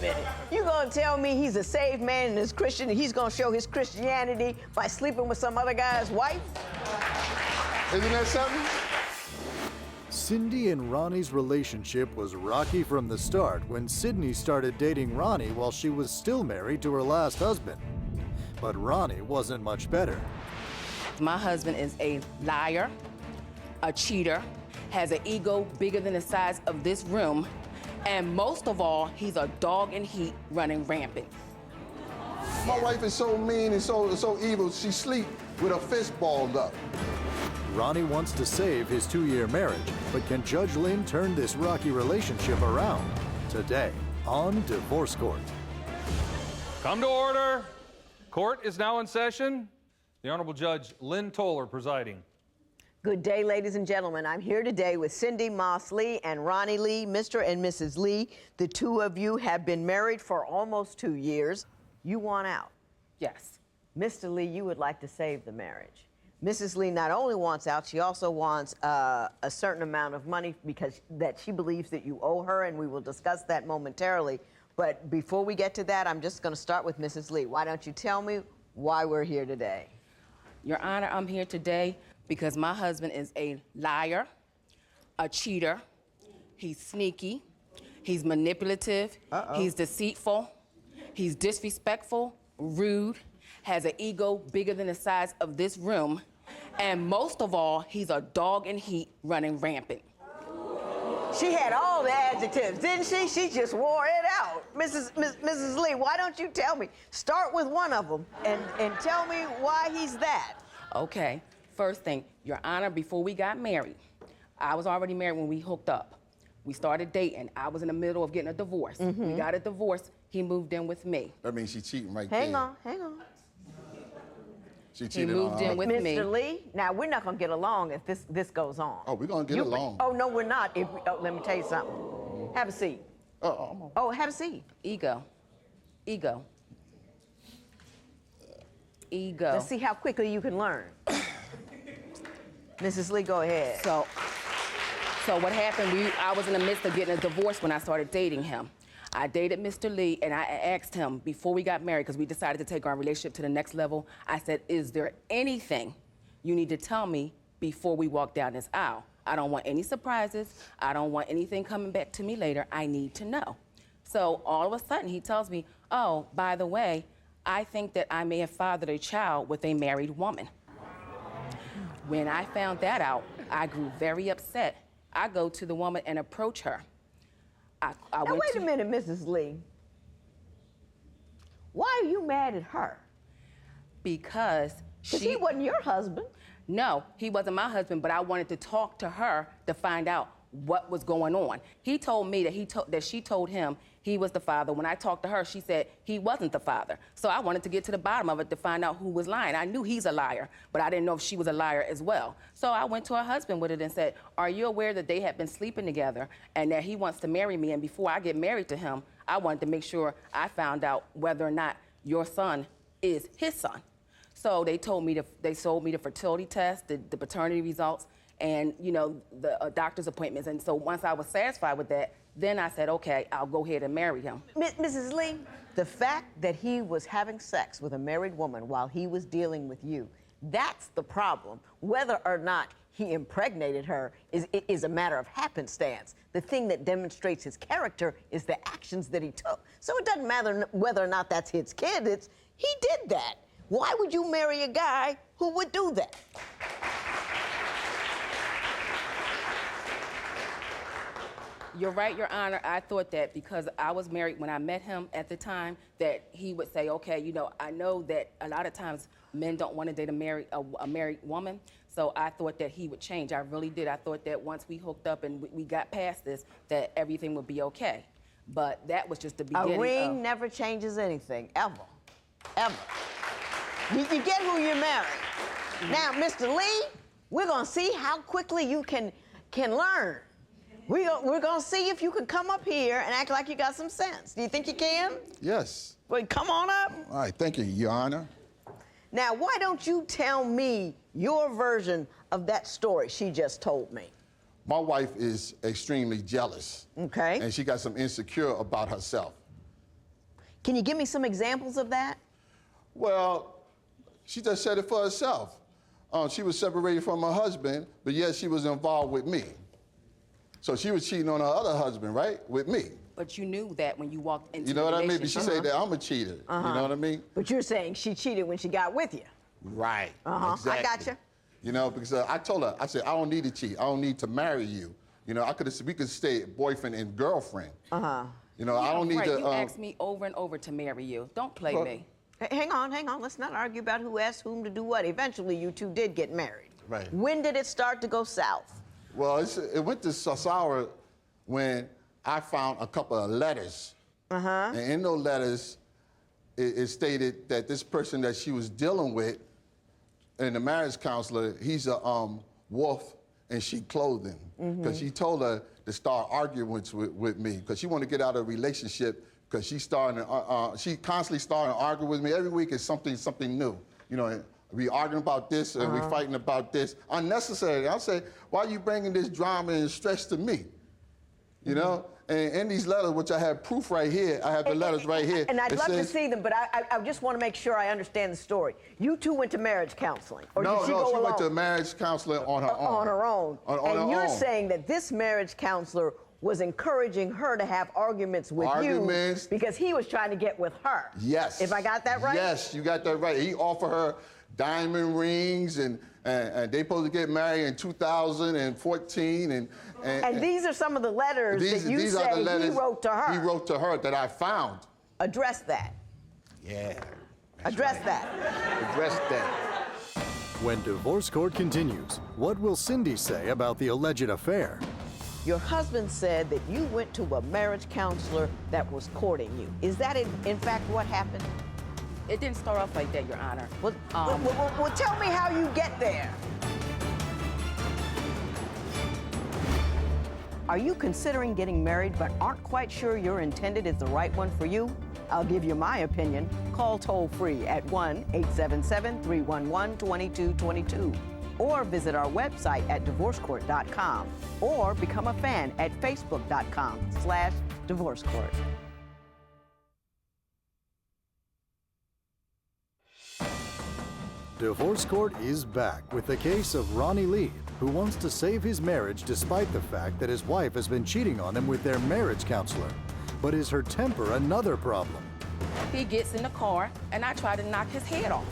minute. You gonna tell me he's a saved man and is Christian and he's gonna show his Christianity by sleeping with some other guy's wife? Isn't that something? Cindy and Ronnie's relationship was rocky from the start when Sydney started dating Ronnie while she was still married to her last husband. But Ronnie wasn't much better. My husband is a liar, a cheater, has an ego bigger than the size of this room, and most of all, he's a dog in heat running rampant. My wife is so mean and so evil, she sleep with her fist balled up. Ronnie wants to save his 2-year marriage, but can Judge Lynn turn this rocky relationship around? Today on Divorce Court. Come to order. Court is now in session. The Honorable Judge Lynn Toller presiding. Good day, ladies and gentlemen. I'm here today with Cindy Moss Lee and Ronnie Lee, Mr. and Mrs. Lee. The two of you have been married for almost 2 years. You want out. Yes. Mr. Lee, you would like to save the marriage. Mrs. Lee not only wants out, she also wants a certain amount of money because that she believes that you owe her, and we will discuss that momentarily. But before we get to that, I'm just going to start with Mrs. Lee. Why don't you tell me why we're here today? Your Honor, I'm here today because my husband is a liar, a cheater, he's sneaky, he's manipulative, he's deceitful, he's disrespectful, rude, has an ego bigger than the size of this room, and most of all, he's a dog in heat running rampant. She had all the adjectives, didn't she? She just wore it out. Mrs. Lee, why don't you tell me? Start with one of them and tell me why he's that. Okay, first thing, Your Honor, before we got married, I was already married when we hooked up. We started dating. I was in the middle of getting a divorce. We got a divorce. He moved in with me. That means she's cheating right there. Hang on. She He cheated moved on in with me. Mr. Lee, now we're not gonna get along if this goes on. Oh, we're gonna get along. Oh, no, we're not. Let me tell you something. Have a seat. Oh, have a seat. Ego. Ego. Ego. Let's see how quickly you can learn. Mrs. Lee, go ahead. So what happened, I was in the midst of getting a divorce when I started dating him. I dated Mr. Lee, and I asked him before we got married, because we decided to take our relationship to the next level, I said, is there anything you need to tell me before we walk down this aisle? I don't want any surprises. I don't want anything coming back to me later. I need to know. So all of a sudden, he tells me, oh, by the way, I think that I may have fathered a child with a married woman. When I found that out, I grew very upset. I go to the woman and approach her. Now, wait a minute, Mrs. Lee. Why are you mad at her? Because he wasn't your husband. No, he wasn't my husband, but I wanted to talk to her to find out what was going on. He told me that she told him he was the father. When I talked to her, she said he wasn't the father. So I wanted to get to the bottom of it to find out who was lying. I knew he's a liar, but I didn't know if she was a liar as well. So I went to her husband with it and said, are you aware that they have been sleeping together and that he wants to marry me? And before I get married to him, I wanted to make sure I found out whether or not your son is his son. So they sold me the fertility test, the paternity results, and the doctor's appointments. And so once I was satisfied with that, then I said, okay, I'll go ahead and marry him. Mrs. Lee, the fact that he was having sex with a married woman while he was dealing with you, that's the problem. Whether or not he impregnated her is a matter of happenstance. The thing that demonstrates his character is the actions that he took. So it doesn't matter whether or not that's his kid, he did that. Why would you marry a guy who would do that? You're right, Your Honor. I thought that because I was married when I met him at the time, that he would say, okay, I know that a lot of times men don't want to date a married woman, so I thought that he would change. I really did. I thought that once we hooked up and we got past this, that everything would be okay. But that was just the beginning. A ring never changes anything, ever. Ever. You get who you marry. Now, Mr. Lee, we're going to see how quickly you can learn. We're going to see if you can come up here and act like you got some sense. Do you think you can? Yes. Well, come on up. All right, thank you, Your Honor. Now, why don't you tell me your version of that story she just told me? My wife is extremely jealous. Okay. And she got some insecure about herself. Can you give me some examples of that? Well, she just said it for herself. She was separated from her husband, but yet she was involved with me. So she was cheating on her other husband, right? With me. But you knew that when you walked into You know the what I mean? But she relationship. said that I'm a cheater. You know what I mean? But you're saying she cheated when she got with you. Right. Exactly. I gotcha. You know, because I told her, I said, I don't need to cheat. I don't need to marry you. You know, we could stay boyfriend and girlfriend. You know, I don't need to. You asked me over and over to marry you. Don't play me. Hang on. Let's not argue about who asked whom to do what. Eventually, you two did get married. Right. When did it start to go south? Well, it went to sour when I found a couple of letters. And in those letters, it stated that this person that she was dealing with, and the marriage counselor, he's a wolf in sheep clothing. Because she told her to start arguing with me, because she wanted to get out of a relationship, because she constantly started arguing with me. Every week is something new. You know, we arguing about this and we fighting about this. Unnecessary. I say, why are you bringing this drama and stress to me? You know? And in these letters, which I have proof right here, I have the letters right here. And I'd love to see them, but I just want to make sure I understand the story. You two went to marriage counseling, or did she go alone? She went to marriage counselor on her own. On her own. And you're saying that this marriage counselor was encouraging her to have arguments with you because he was trying to get with her. Yes. If I got that right? Yes, you got that right. He offered her diamond rings, and they supposed to get married in 2014. And these are some of the letters that you say he wrote to her. He wrote to her that I found. Address that. Yeah. Address that. Address that. When divorce court continues, what will Cindy say about the alleged affair? Your husband said that you went to a marriage counselor that was courting you. Is that in fact what happened? It didn't start off like that, Your Honor. Well, tell me how you get there. Are you considering getting married but aren't quite sure your intended is the right one for you? I'll give you my opinion. Call toll-free at 1-877-311-2222 or visit our website at divorcecourt.com or become a fan at facebook.com/divorcecourt. Divorce Court is back with the case of Ronnie Lee, who wants to save his marriage despite the fact that his wife has been cheating on him with their marriage counselor. But is her temper another problem? He gets in the car, and I try to knock his head off.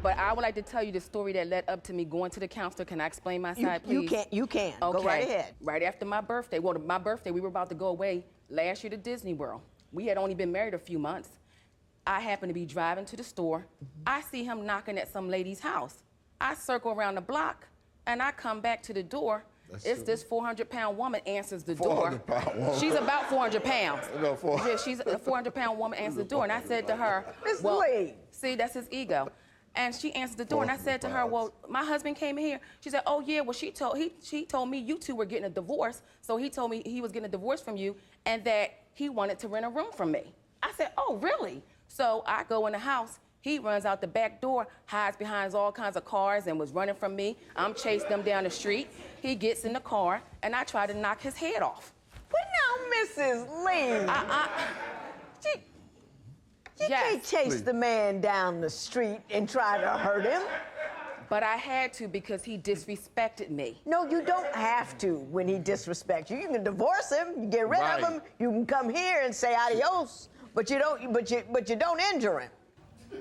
But I would like to tell you the story that led up to me going to the counselor. Can I explain my side, please? You can. Okay. Go right ahead. Right after my birthday, my birthday, we were about to go away last year to Disney World. We had only been married a few months. I happened to be driving to the store. I see him knocking at some lady's house. I circle around the block, and I come back to the door. This 400-pound woman answers the door. 400-pound woman. She's about 400 pounds. No, Yeah, she's a 400-pound woman answers the door, and I said to her, Miss Lee. See, that's his ego. And she answered the door, and I said to her, well, my husband came in here. She said, oh, yeah, well, she told me you two were getting a divorce, so he told me he was getting a divorce from you and that he wanted to rent a room from me. I said, oh, really? So I go in the house. He runs out the back door, hides behind all kinds of cars, and was running from me. I'm chasing him down the street. He gets in the car, and I try to knock his head off. But now, Mrs. Lee, you can't chase the man down the street and try to hurt him. But I had to because he disrespected me. No, you don't have to when he disrespects you. You can divorce him, you get rid of him, you can come here and say adios, but you don't injure him.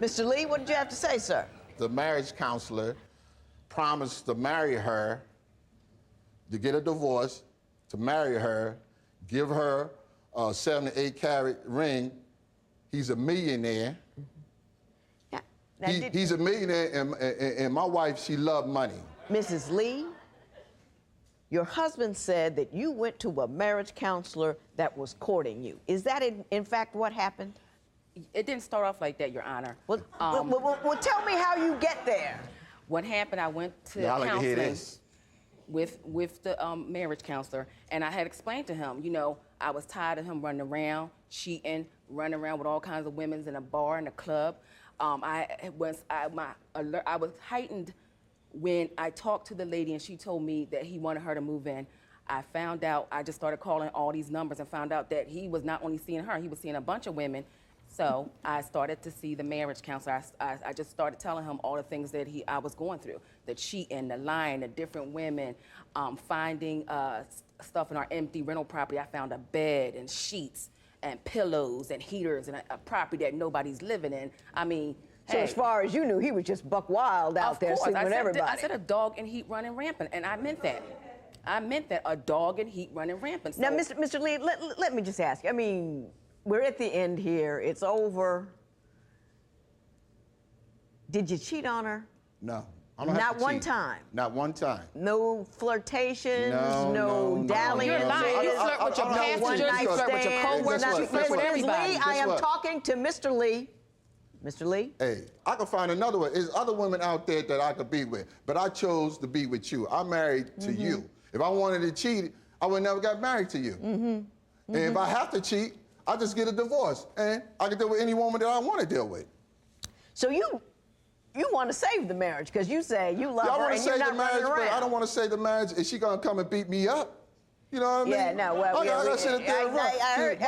Mr. Lee, what did you have to say, sir? The marriage counselor promised to marry her, to get a divorce, to marry her, give her a 7 to 8 carat ring. He's a millionaire. Yeah. He's a millionaire, and my wife, she loved money. Mrs. Lee, your husband said that you went to a marriage counselor that was courting you. Is that in fact what happened? It didn't start off like that, Your Honor. Well, tell me how you get there. What happened, I went to Yeah, I like to hear counseling this. with the marriage counselor, and I had explained to him, you know, I was tired of him running around, cheating, running around with all kinds of women in a bar, in a club. I was heightened when I talked to the lady and she told me that he wanted her to move in. I found out, I just started calling all these numbers and found out that he was not only seeing her, he was seeing a bunch of women. So I started to see the marriage counselor. I just started telling him all the things that I was going through, the cheating, the lying, the different women, finding stuff in our empty rental property. I found a bed and sheets and pillows and heaters and a property that nobody's living in. I mean, So as far as you knew, he was just buck wild out there sleeping with everybody. I said a dog in heat running rampant, and I meant that. I meant that, a dog in heat running rampant. So, Now, Mr. Lee, let me just ask you. I mean, we're at the end here. It's over. Did you cheat on her? No. I don't have Not to one cheat. time? Not one time. No flirtations, No, dallying. You're lying. You flirt with your passengers, you flirt with your coworkers, you flirt with everybody. Lee, I am what? talking to Mr. Lee. Mr. Lee? Hey, I could find another one. There's other women out there that I could be with, but I chose to be with you. I'm married to you. If I wanted to cheat, I would never got married to you. And if I have to cheat, I just get a divorce, and I can deal with any woman that I want to deal with. So you want to save the marriage because you say you love I her want to and you're save not the marriage, running but around. I don't want to save the marriage. Is she gonna come and beat me up? You know what I mean? Yeah, no, well, I gotta sit there and run. I heard,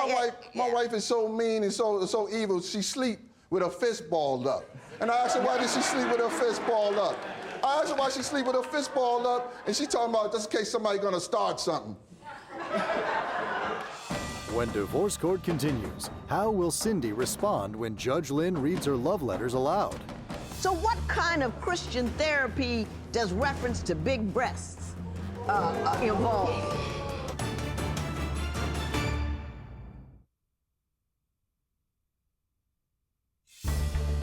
My wife is so mean and so evil. She sleep with her fist balled up. And I asked her, why did she sleep with her fist balled up? I asked her why she sleep with her fist balled up, and she talking about just in case somebody gonna start something. When divorce court continues, how will Cindy respond when Judge Lynn reads her love letters aloud? So what kind of Christian therapy does reference to big breasts involve?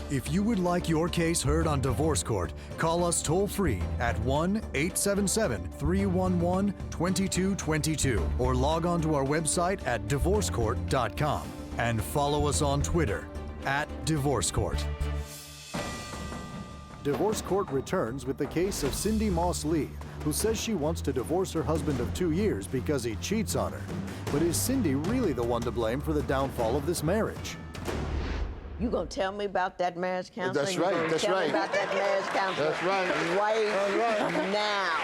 If you would like your case heard on Divorce Court, call us toll-free at 1-877-311-2222 or log on to our website at divorcecourt.com and follow us on Twitter @DivorceCourt. Divorce Court returns with the case of Cindy Moss Lee, who says she wants to divorce her husband of 2 years because he cheats on her. But is Cindy really the one to blame for the downfall of this marriage? You gonna tell me about that marriage counselor? That's right, that's tell right. Me about that marriage counselor. That's right. Right, That's right. now.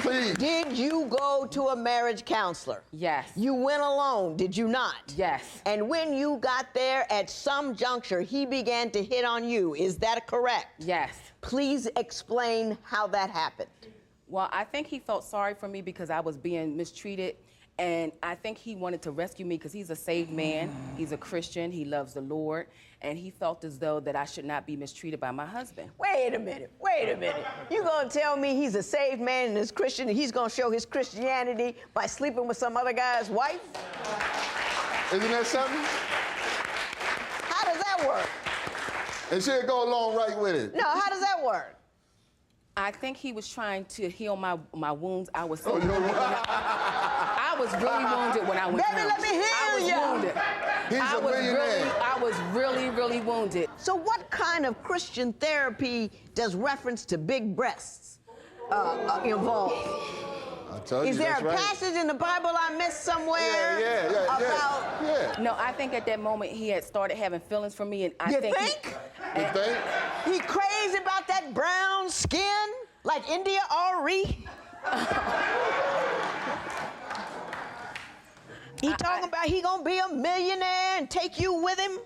Please. Did you go to a marriage counselor? Yes. You went alone, did you not? Yes. And when you got there, at some juncture, he began to hit on you. Is that correct? Yes. Please explain how that happened. Well, I think he felt sorry for me because I was being mistreated. And I think he wanted to rescue me because he's a saved man. He's a Christian. He loves the Lord. And he felt as though that I should not be mistreated by my husband. Wait a minute. You gonna tell me he's a saved man and is Christian and he's gonna show his Christianity by sleeping with some other guy's wife? Isn't that something? How does that work? And she'll go along right with it. No, how does that work? I think he was trying to heal my wounds. I was Oh, so I was really wounded when I went Baby, home. let me heal I was ya. wounded. He's I a was millionaire. I was really wounded. So what kind of Christian therapy does reference to big breasts involve? I told Is you, there that's a right. passage in the Bible I missed somewhere about... No, I think at that moment he had started having feelings for me, and I You think. think? You think? He crazy about that brown skin like India Ari? He talking about he gonna be a millionaire and take you with him?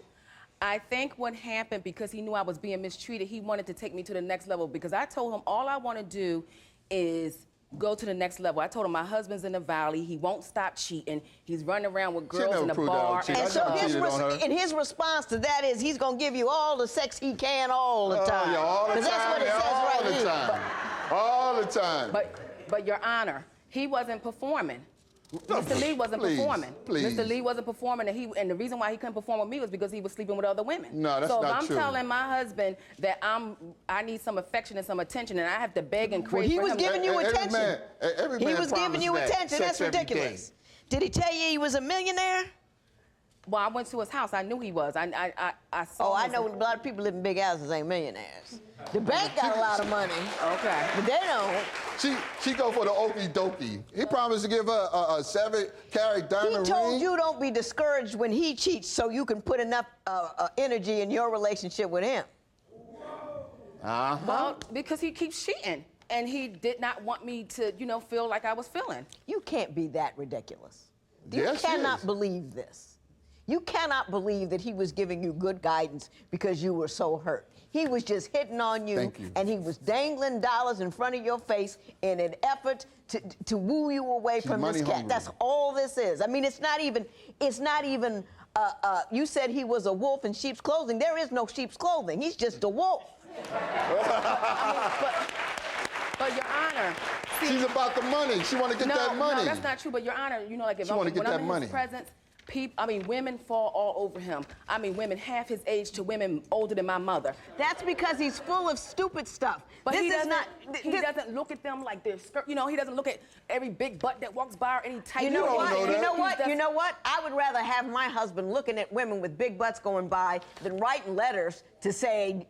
I think what happened, because he knew I was being mistreated, he wanted to take me to the next level, because I told him all I want to do is go to the next level. I told him my husband's in the valley. He won't stop cheating. He's running around with girls never in the proved that I bar. would cheat. I And so never cheated on her. his response to that is he's gonna give you all the sex he can all the time. Yeah, all the 'Cause time. that's what it says all right the here. time. All the time. But Your Honor, he wasn't performing. Mr. Lee wasn't Please, performing. please. Mr. Lee wasn't performing, and the reason why he couldn't perform with me was because he was sleeping with other women. No, that's so not if I'm true. telling my husband that I need some affection and some attention, and I have to beg and crave Well, he for was him. giving you Every attention. man- every He man was giving you promised that. attention. Sex That's every ridiculous. Did he tell you he was a millionaire? Well, I went to his house. I knew he was. I saw. Oh, I his- know a lot of people live in big houses ain't millionaires. The bank got a lot of money, Okay. but they don't. She go for the okie dokie. He promised to give her a 7-carat He diamond told ring. you don't be discouraged when he cheats so you can put enough energy in your relationship with him. Uh-huh. Well, because he keeps cheating. and he did not want me to, you know, feel like I was feeling. You can't be that ridiculous. You Yes, he cannot is. believe this. You cannot believe that he was giving you good guidance because you were so hurt. He was just hitting on you, Thank you. and he was dangling dollars in front of your face in an effort to woo you away from this money cat. hungry. That's all this is. I mean, it's not even, you said he was a wolf in sheep's clothing. There is no sheep's clothing. He's just a wolf. But Your Honor, see, She's about the money. She want to get that money. No, that's not true. But Your Honor, you know, like if She wanna get when I'm that in money. his presence, women fall all over him. I mean, women half his age to women older than my mother. That's because he's full of stupid stuff. But this he is doesn't, not. he doesn't look at them like they're skirt. You know, he doesn't look at every big butt that walks by or any tight. You know don't what? know that. You know what? He You know what? I would rather have my husband looking at women with big butts going by than writing letters to say,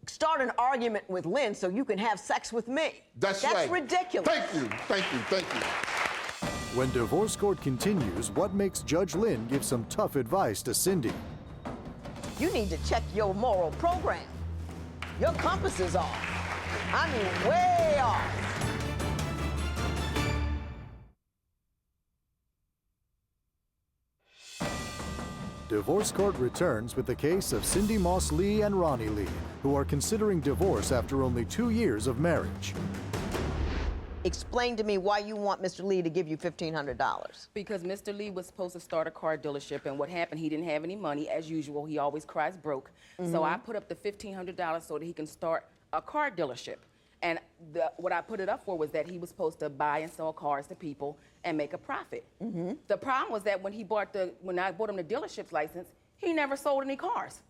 start an argument with Lynn so you can have sex with me. That's right. That's ridiculous. Thank you, thank you, thank you. When divorce court continues, what makes Judge Lynn give some tough advice to Cindy? You need to check your moral program. Your compass is off. I mean, way off. Divorce court returns with the case of Cindy Moss Lee and Ronnie Lee, who are considering divorce after only 2 years of marriage. Explain to me why you want Mr. Lee to give you $1,500. Because Mr. Lee was supposed to start a car dealership, and what happened, he didn't have any money. As usual, he always cries broke. So I put up the $1,500 so that he can start a car dealership. And what I put it up for was that he was supposed to buy and sell cars to people and make a profit. The problem was that when I bought him the dealership's license, he never sold any cars.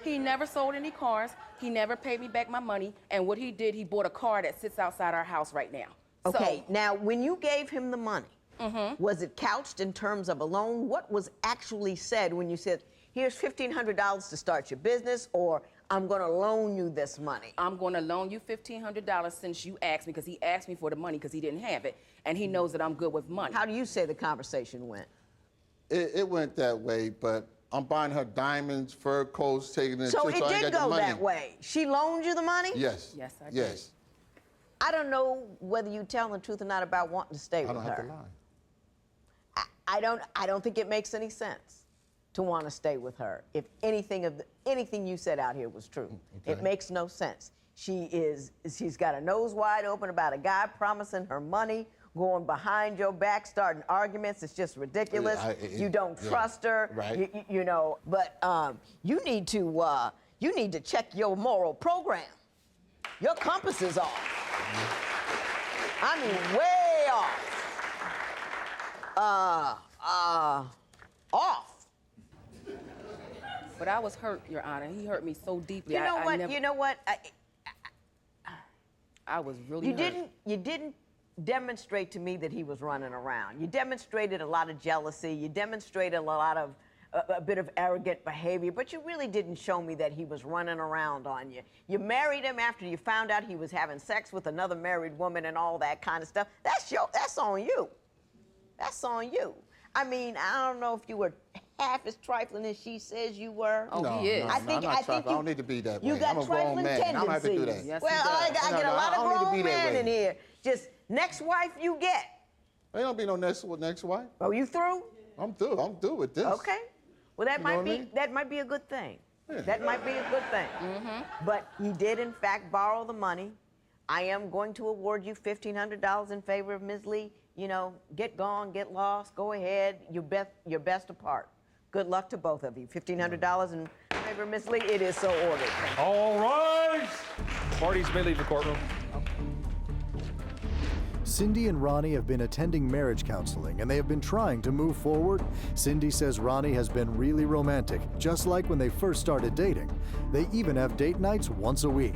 He never sold any cars. He never paid me back my money. And what he did, he bought a car that sits outside our house right now. Okay, now when you gave him the money, was it couched in terms of a loan? What was actually said when you said, here's $1,500 to start your business, or I'm going to loan you this money? I'm going to loan you $1,500 since you asked me, because he asked me for the money because he didn't have it, and he knows that I'm good with money. How do you say the conversation went? It went that way, but I'm buying her diamonds, fur coats, taking it. So I it ain't did got the go money. that way. She loaned you the money? Yes. Yes, I did. Yes. I don't know whether you tell the truth or not about wanting to stay I with don't have her. to lie. I don't think it makes any sense to want to stay with her. If anything you said out here was true, Okay. it makes no sense. She's got a nose wide open about a guy promising her money, going behind your back, starting arguments. It's just ridiculous. You don't trust her. Right. You know, but you need to check your moral program. Your compass is off. I mean, way off. But I was hurt, Your Honor. He hurt me so deeply. You know what? Never, You know what? I was really hurt. You didn't demonstrate to me that he was running around. You demonstrated a lot of jealousy. You demonstrated a bit of arrogant behavior, but you really didn't show me that he was running around on you. You married him after you found out he was having sex with another married woman and all that kind of stuff. That's on you. That's on you. I mean, I don't know if you were half as trifling as she says you were. Oh, No, he is. no, I no, think I'm not trifling. I don't need to be that way. You got I'm a grown trifling man. tendencies. I don't have to do that. Yes, Well, he does. I No, get no, a I lot of don't need to grown be that men way. in here. Just next wife you get. Ain't don't be no next wife. Oh, you through? I'm through. I'm through with this. Okay. Well, that You know might what I be mean? that might be a good thing. Yeah. That might be a good thing. But he did, in fact, borrow the money. I am going to award you $1,500 in favor of Ms. Lee. You know, get gone, get lost, go ahead. You're best apart. Good luck to both of you. $1,500 in favor of Ms. Lee. It is so ordered. All right. Parties may leave the courtroom. Cindy and Ronnie have been attending marriage counseling, and they have been trying to move forward. Cindy says Ronnie has been really romantic, just like when they first started dating. They even have date nights once a week.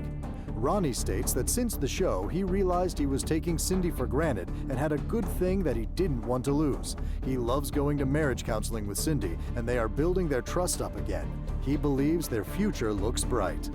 Ronnie states that since the show, he realized he was taking Cindy for granted and had a good thing that he didn't want to lose. He loves going to marriage counseling with Cindy, and they are building their trust up again. He believes their future looks bright.